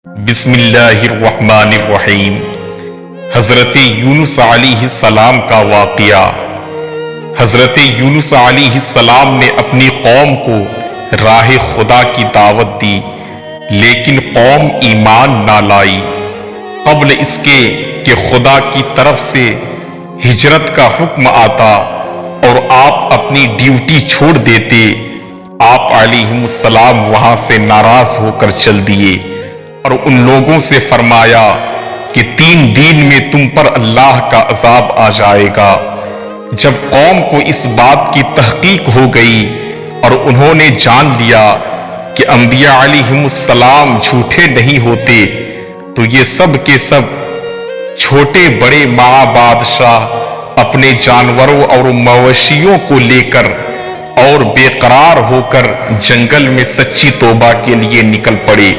بسم اللہ الرحمن الرحیم۔ حضرت یونس علیہ السلام کا واقعہ۔ حضرت یونس علیہ السلام نے اپنی قوم کو راہ خدا کی دعوت دی، لیکن قوم ایمان نہ لائی۔ قبل اس کے کہ خدا کی طرف سے ہجرت کا حکم آتا اور آپ اپنی ڈیوٹی چھوڑ دیتے، آپ علیہ السلام وہاں سے ناراض ہو کر چل دیے اور ان لوگوں سے فرمایا کہ 3 دن میں تم پر اللہ کا عذاب آ جائے گا۔ جب قوم کو اس بات کی تحقیق ہو گئی اور انہوں نے جان لیا کہ انبیاء علیہم السلام جھوٹے نہیں ہوتے، تو یہ سب کے سب چھوٹے بڑے ماں بادشاہ اپنے جانوروں اور مویشیوں کو لے کر اور بے قرار ہو کر جنگل میں سچی توبہ کے لیے نکل پڑے۔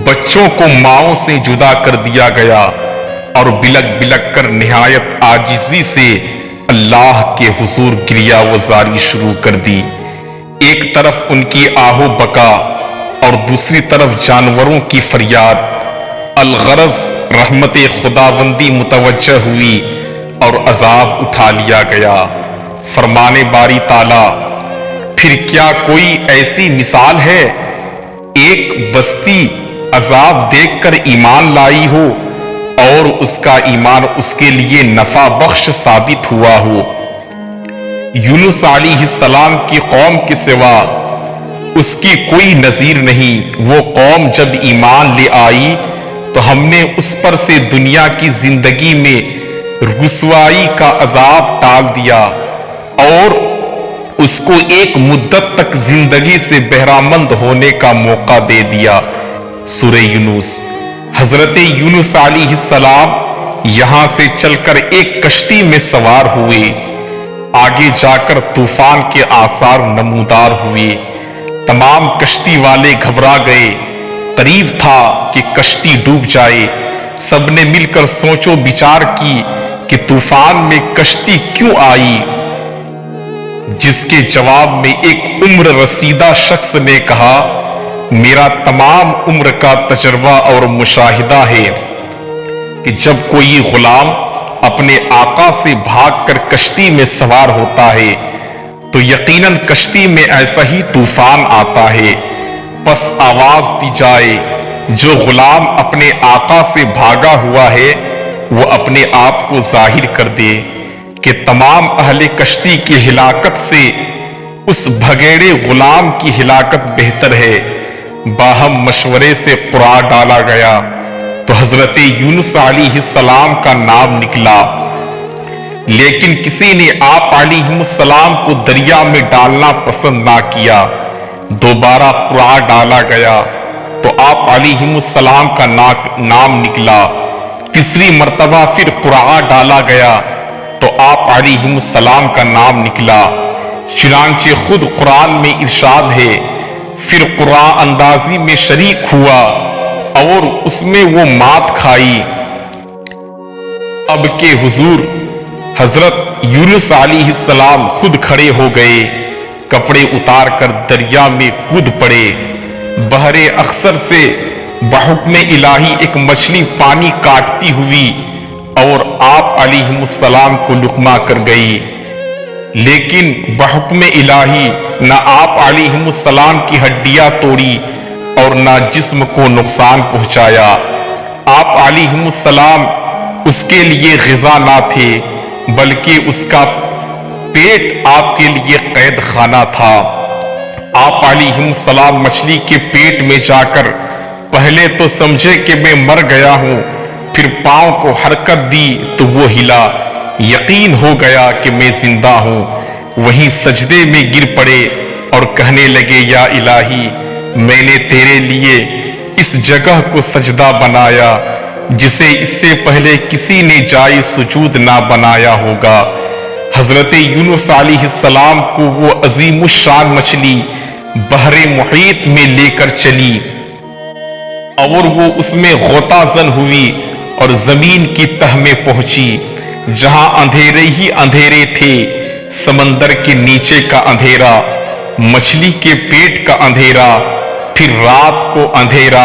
بچوں کو ماؤں سے جدا کر دیا گیا اور بلک بلک کر نہایت عاجزی سے اللہ کے حضور گریہ وزاری شروع کر دی۔ ایک طرف ان کی آہو بکا اور دوسری طرف جانوروں کی فریاد۔ الغرض رحمت خداوندی متوجہ ہوئی اور عذاب اٹھا لیا گیا۔ فرمانے باری تعالیٰ، پھر کیا کوئی ایسی مثال ہے ایک بستی عذاب دیکھ کر ایمان لائی ہو اور اس کا ایمان اس کے لیے نفع بخش ثابت ہوا ہو؟ یونس علیہ السلام کی قوم کے سوا اس کی کوئی نظیر نہیں۔ وہ قوم جب ایمان لے آئی تو ہم نے اس پر سے دنیا کی زندگی میں رسوائی کا عذاب ٹال دیا اور اس کو ایک مدت تک زندگی سے بہرامند ہونے کا موقع دے دیا۔ سورہ یونس۔ حضرت یونس علیہ السلام یہاں سے چل کر ایک کشتی میں سوار ہوئے۔ آگے جا کر طوفان کے آثار نمودار ہوئے۔ تمام کشتی والے گھبرا گئے۔ قریب تھا کہ کشتی ڈوب جائے۔ سب نے مل کر سوچ و بچار کی کہ طوفان میں کشتی کیوں آئی، جس کے جواب میں ایک عمر رسیدہ شخص نے کہا، میرا تمام عمر کا تجربہ اور مشاہدہ ہے کہ جب کوئی غلام اپنے آقا سے بھاگ کر کشتی میں سوار ہوتا ہے تو یقیناً کشتی میں ایسا ہی طوفان آتا ہے۔ پس آواز دی جائے، جو غلام اپنے آقا سے بھاگا ہوا ہے وہ اپنے آپ کو ظاہر کر دے کہ تمام اہل کشتی کی ہلاکت سے اس بھگیڑے غلام کی ہلاکت بہتر ہے۔ باہم مشورے سے قرعہ ڈالا گیا تو حضرت یونس علیہ السلام کا نام نکلا، لیکن کسی نے آپ علیہ السلام کو دریا میں ڈالنا پسند نہ کیا۔ دوبارہ قرعہ ڈالا گیا تو آپ علیہ السلام کا نام نکلا۔ تیسری مرتبہ پھر قرعہ ڈالا گیا تو آپ علیہ السلام کا نام نکلا۔ چنانچہ خود قرآن میں ارشاد ہے، پھر قرعہ اندازی میں شریک ہوا اور اس میں وہ مات کھائی۔ اب کے حضور حضرت یونس علیہ السلام خود کھڑے ہو گئے، کپڑے اتار کر دریا میں کود پڑے۔ بحر اخضر سے بحکم الہی ایک مچھلی پانی کاٹتی ہوئی اور آپ علیہ السلام کو لقمہ کر گئی، لیکن بحکم الہی نہ آپ علیہ السلام کی ہڈیاں توڑی اور نہ جسم کو نقصان پہنچایا۔ آپ علیہ السلام اس کے لیے غذا نہ تھے، بلکہ اس کا پیٹ آپ کے لیے قید خانہ تھا۔ آپ علیہ السلام مچھلی کے پیٹ میں جا کر پہلے تو سمجھے کہ میں مر گیا ہوں، پھر پاؤں کو حرکت دی تو وہ ہلا، یقین ہو گیا کہ میں زندہ ہوں۔ وہیں سجدے میں گر پڑے اور کہنے لگے، یا الہی، میں نے تیرے لیے اس جگہ کو سجدہ بنایا جسے اس سے پہلے کسی نے جائے سجود نہ بنایا ہوگا۔ حضرت یونس علیہ السلام کو وہ عظیم الشان مچھلی بحر محیط میں لے کر چلی اور وہ اس میں غوطہ زن ہوئی اور زمین کی تہ میں پہنچی، جہاں اندھیرے ہی اندھیرے تھے، سمندر کے نیچے کا اندھیرا، مچھلی کے پیٹ کا اندھیرا، پھر رات کو اندھیرا